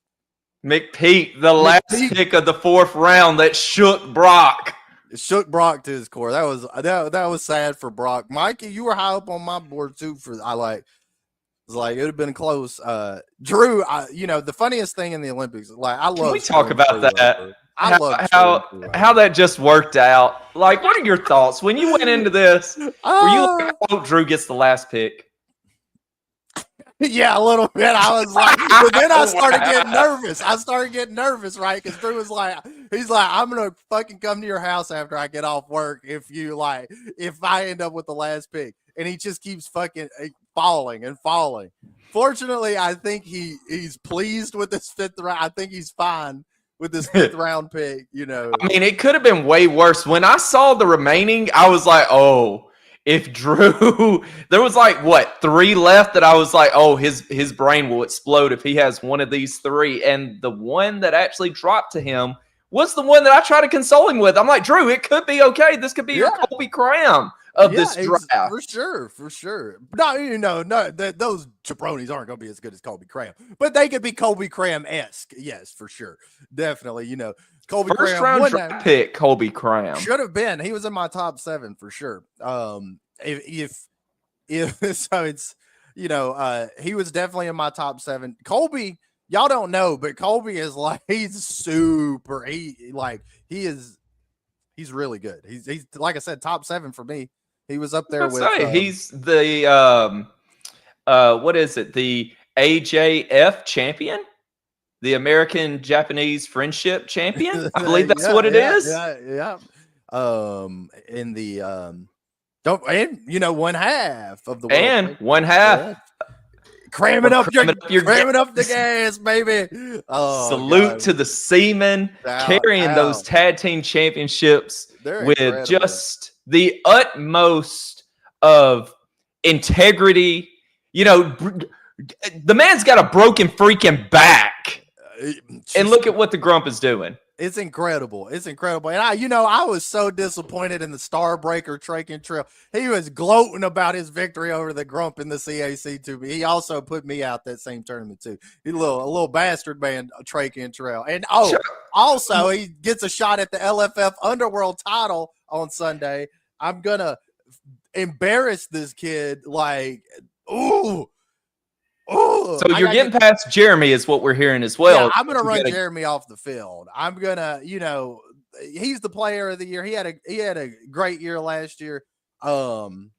S1: McPeak, the last pick of the 4th round that shook Brock.
S2: It shook Brock to his core. That was sad for Brock. Mikey, you were high up on my board too. It would have been close. Drew, the funniest thing in the Olympics, I love.
S1: Can we talk about that? How that just worked out. Like, what are your thoughts when you went into this? Were you like, I hope Drew gets the last pick?
S2: Yeah, a little bit. I was like, but then I started getting nervous. I started getting nervous, right? Because Drew was like, he's like, I'm gonna fucking come to your house after I get off work if I end up with the last pick. And he just keeps fucking falling and falling. Fortunately, I think he's pleased with this 5th round. I think he's fine with this 5th round pick, I
S1: mean, it could have been way worse. When I saw the remaining, I was like, oh, if Drew, there was 3 left that I was like, oh, his brain will explode if he has one of these 3. And the one that actually dropped to him was the one that I tried to console him with. I'm like, Drew, it could be okay. This could be your Colby Cram of this draft.
S2: For sure. No, those jabronis aren't going to be as good as Colby Cram, but they could be Colby Cram-esque. Yes, for sure. Definitely, Colby
S1: First
S2: Cram.
S1: First round draft pick, Colby Cram.
S2: Should have been. He was in my top 7 for sure. If so it's, he was definitely in my top 7. Colby, y'all don't know, but Colby is he's super, he's really good. He's like I said, top 7 for me. He was up there with.
S1: He's the what is it? The AJF champion, the American Japanese Friendship Champion. I believe that's what it is.
S2: Yeah. In the one half of the world,
S1: and one half.
S2: Yeah. Cramming up the gas, baby.
S1: Salute to the seamen carrying those tag team championships with just the utmost of integrity. The man's got a broken freaking back. And look at what the Grump is doing.
S2: It's incredible. It's incredible. And I was so disappointed in the Starbreaker Traken Trail. He was gloating about his victory over the Grump in the CAC to me. He also put me out that same tournament too. He's a little bastard man, Traken Trail. And also he gets a shot at the LFF Underworld title on Sunday. I'm gonna embarrass this kid like, ooh.
S1: So you're getting past Jeremy is what we're hearing as well.
S2: Yeah, I'm going to run Jeremy off the field. I'm going to, he's the player of the year. He had a great year last year. Too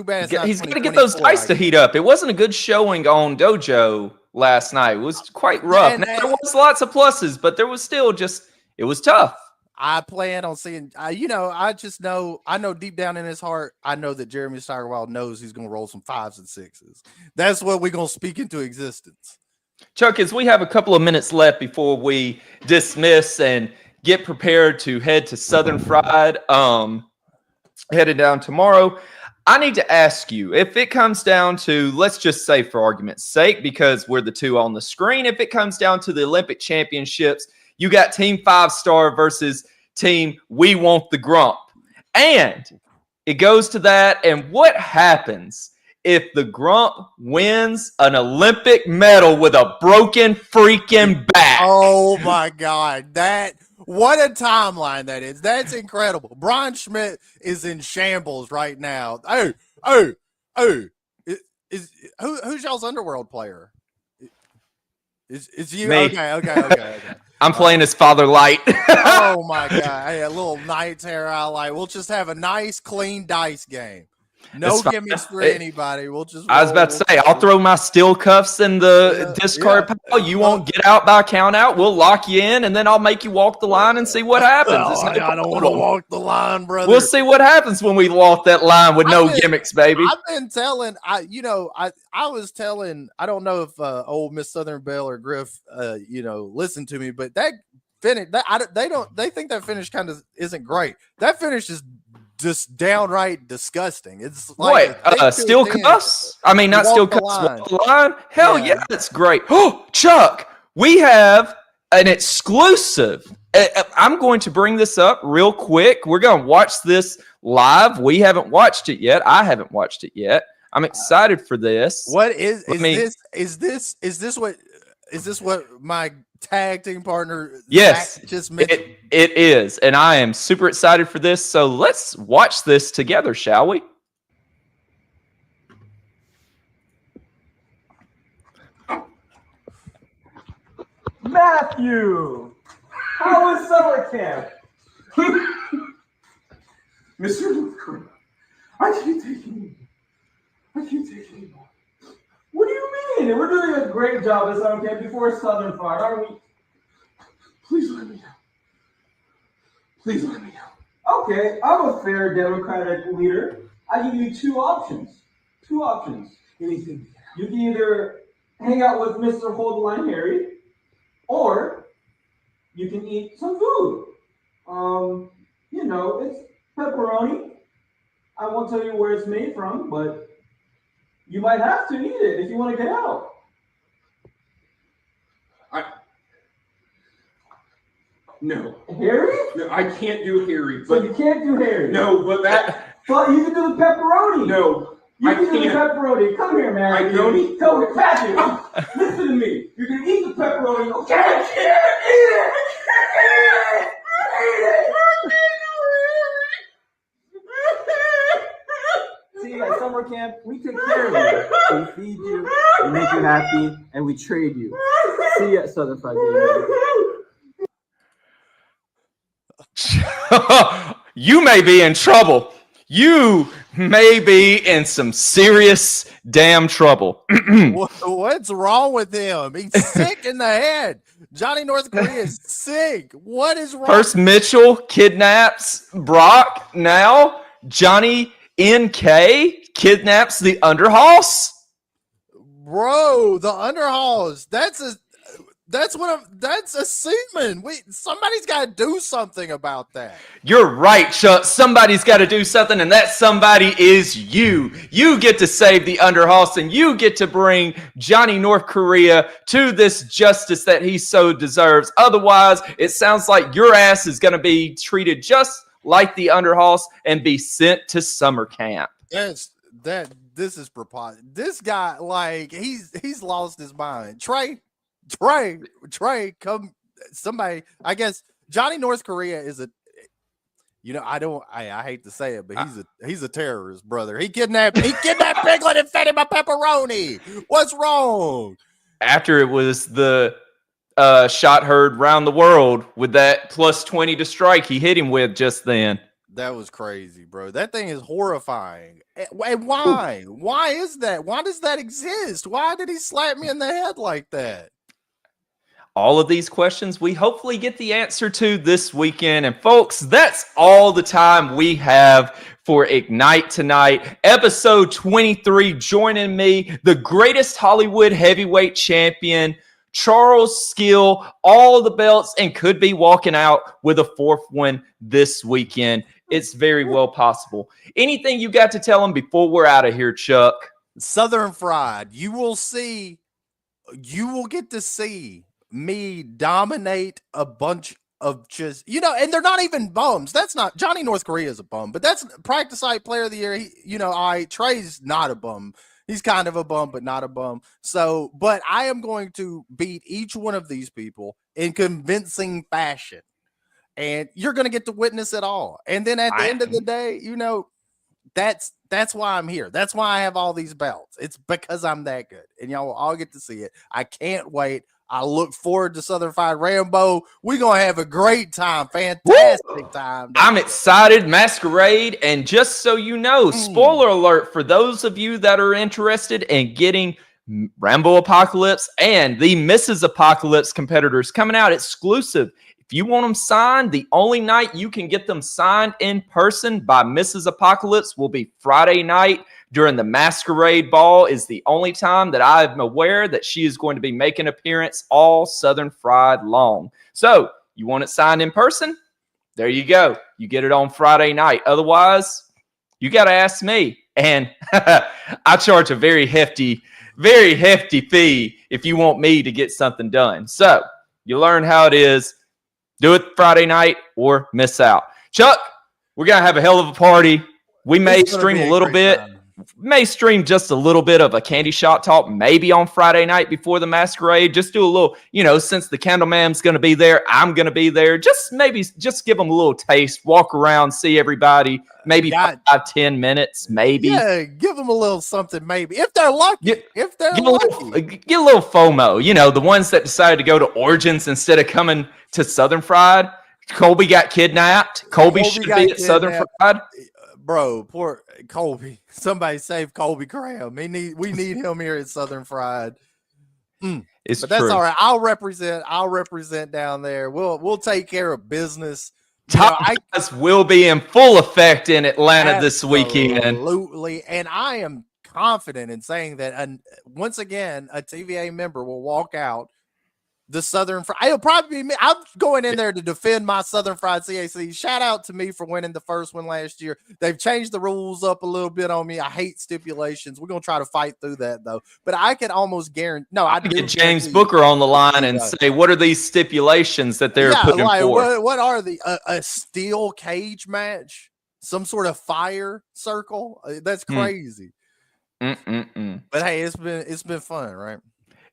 S2: bad
S1: he's going to get those dice to heat up. It wasn't a good showing on Dojo last night. It was quite rough. There was lots of pluses, but there was still it was tough.
S2: I plan on seeing, I know deep down in his heart, I know that Jeremy Steigerwald knows he's going to roll some 5s and 6s. That's what we're going to speak into existence.
S1: Chuck, as we have a couple of minutes left before we dismiss and get prepared to head to Southern Fried, headed down tomorrow, I need to ask you, if it comes down to, let's just say for argument's sake, because we're the two on the screen, if it comes down to the Olympic Championships, you got Team 5-Star versus Team We Want the Grump. And it goes to that. And what happens if the Grump wins an Olympic medal with a broken freaking back?
S2: Oh, my God. What a timeline that is. That's incredible. Brian Schmidt is in shambles right now. Who's y'all's Underworld player? Is you?
S1: Me.
S2: Okay.
S1: I'm playing as Father Light.
S2: Oh my God! Hey, a little Night Terror highlight. We'll just have a nice, clean dice game. No gimmicks for anybody. We'll just.
S1: I was about to say, I'll throw my steel cuffs in the discard pile. You won't get out by count out. We'll lock you in, and then I'll make you walk the line and see what happens.
S2: I don't want to walk the line, brother.
S1: We'll see what happens when we walk that line with no gimmicks, baby.
S2: I've been telling, I was telling, I don't know if old Miss Southern Belle or Griff, listened to me, but that finish, they think that finish kind of isn't great. That finish is just downright disgusting. It's like
S1: steel cuffs. I mean, not steel cuffs. Walk the line. Hell yeah, that's great. Oh, Chuck, we have an exclusive. I'm going to bring this up real quick. We're going to watch this live. We haven't watched it yet. I haven't watched it yet. I'm excited for this.
S2: What is this what my tag team partner
S1: Yes,
S2: Zach just mentioned?
S1: It is, and I am super excited for this. So let's watch this together, shall we?
S4: Matthew, how was summer camp?
S5: Mr. Lutheran, I can't take it anymore.
S4: What do you mean? We're doing a great job at summer camp before Southern Fried, aren't we?
S5: Please let me out.
S4: Okay, I'm a fair Democratic leader. I give you two options.
S5: Anything.
S4: You can either hang out with Mr. Hold the Line Harry, or you can eat some food. It's pepperoni. I won't tell you where it's made from, but you might have to eat it if you want to get out.
S5: No.
S4: Harry?
S5: No, I can't do Harry.
S4: So you can't do Harry?
S5: No, but that...
S4: But you can do the pepperoni.
S5: No,
S4: you can do the pepperoni. Come here, man.
S5: I don't eat...
S4: Come here, Matthew. Listen to me. You can eat the pepperoni. Okay, I can't eat it. See, at summer camp, we take care of you. We feed you, we make you happy, and we trade you. See you at Southern Fried Game.
S1: You may be in trouble. You may be in some serious damn trouble.
S2: What's wrong with him? He's sick in the head. Johnny North Korea is sick. What is wrong?
S1: First Mitchell kidnaps Brock. Now Johnny NK kidnaps the Underhoss.
S2: Bro, the Underhoss. That's a semen. Somebody's got to do something about that.
S1: You're right, Chuck. Somebody's got to do something, and that somebody is you. You get to save the Underhouse, and you get to bring Johnny North Korea to this justice that he so deserves. Otherwise, it sounds like your ass is going to be treated just like the Underhouse and be sent to summer camp.
S2: This is preposterous. This guy, like, he's lost his mind. Trey, come. Somebody, I guess Johnny North Korea is a, I hate to say it, but he's a terrorist, brother. He kidnapped Piglet and fed him a pepperoni. What's wrong?
S1: After it was the shot heard round the world with that plus 20 to strike he hit him with just then.
S2: That was crazy, bro. That thing is horrifying. And why? Why is that? Why does that exist? Why did he slap me in the head like that?
S1: All of these questions we hopefully get the answer to this weekend. And folks, that's all the time we have for Ignite tonight. Episode 23, joining me, the greatest Hollywood heavyweight champion, Charles Skill, all the belts, and could be walking out with a fourth one this weekend. It's very well possible. Anything you got to tell them before we're out of here, Chuck?
S2: Southern Fried, you will get to see me dominate a bunch of just, and they're not even bums. That's not, Johnny North Korea is a bum, but that's practice site player of the year. Trey's not a bum. He's kind of a bum, but not a bum. So, but I am going to beat each one of these people in convincing fashion. And you're going to get to witness it all. And then at the end of the day, that's why I'm here. That's why I have all these belts. It's because I'm that good. And y'all will all get to see it. I can't wait. I look forward to Southern Fried Rambo. We're going to have a great time. Fantastic time.
S1: I'm excited. Masquerade. And just so you know, spoiler alert for those of you that are interested in getting Rambo Apocalypse and the Mrs. Apocalypse competitors coming out exclusive. If you want them signed, the only night you can get them signed in person by Mrs. Apocalypse will be Friday night during the Masquerade Ball. Is the only time that I'm aware that she is going to be making an appearance all Southern Fried long. So you want it signed in person? There you go. You get it on Friday night. Otherwise, you got to ask me. And I charge a very hefty fee if you want me to get something done. So you learn how it is. Do it Friday night or miss out. Chuck, we're going to have a hell of a party. We may stream a little bit. May stream just a little bit of a Candy Shot talk, maybe on Friday night before the Masquerade. Just do a little, since the Candleman's going to be there, I'm going to be there. Just give them a little taste, walk around, see everybody, maybe 5-10 minutes, maybe.
S2: Yeah, give them a little something, maybe. If they're lucky. Get a
S1: little FOMO. The ones that decided to go to Origins instead of coming to Southern Fried. Colby got kidnapped. Colby should be at Southern Fried.
S2: Bro, poor Colby. Somebody save Colby Graham. We need him here at Southern Fried. But that's all right. I'll represent down there. We'll take care of business.
S1: Top Guys will be in full effect in Atlanta this weekend.
S2: Absolutely. And I am confident in saying that once again, a TVA member will walk out the Southern Fried. It'll probably be me. I'm going in there to defend my Southern Fried CAC. Shout out to me for winning the first one last year. They've changed the rules up a little bit on me. I hate stipulations. We're going to try to fight through that, though. But I can almost guarantee. No, I
S1: get James Booker on the line and say, what are these stipulations that they're putting forth?
S2: What are the a steel cage match? Some sort of fire circle? That's crazy. But hey, it's been fun, right?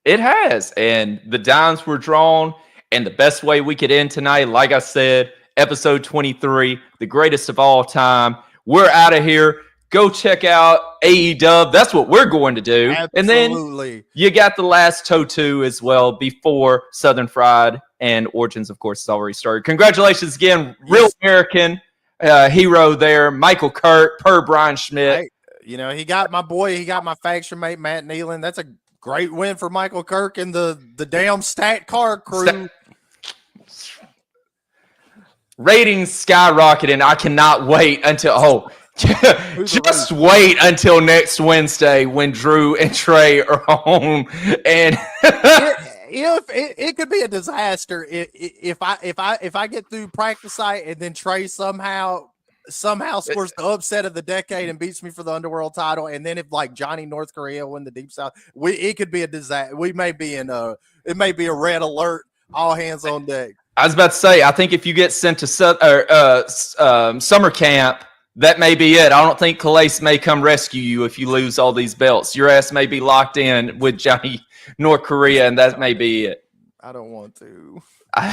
S1: It has, and the dimes were drawn, and the best way we could end tonight, like I said, episode 23, the greatest of all time. We're out of here. Go check out AEW. That's what we're going to do.
S2: Absolutely.
S1: And then you got the last toe-two as well before Southern Fried and Origins, of course, has already started. Congratulations again, real American hero there, Michael Kurt, per Brian Schmidt.
S2: Hey, he got my faction mate, Matt Nealon. That's a great win for Michael Kirk and the damn Stat Car crew.
S1: Ratings skyrocketing. I cannot wait until just wait until next Wednesday when Drew and Trey are home. And
S2: if it could be a disaster if I get through practice site and then Trey somehow scores the upset of the decade and beats me for the Underworld title, and then if like Johnny North Korea win the Deep South, it could be a disaster. We may be it may be a red alert, all hands on deck.
S1: I was about to say, I think if you get sent to summer camp, that may be it. I don't think Calais may come rescue you if you lose all these belts. Your ass may be locked in with Johnny North Korea, and that may be it.
S2: I don't want to.
S1: All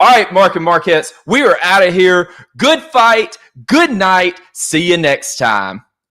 S1: right, Mark and Marquez, we are out of here. Good fight. Good night. See you next time.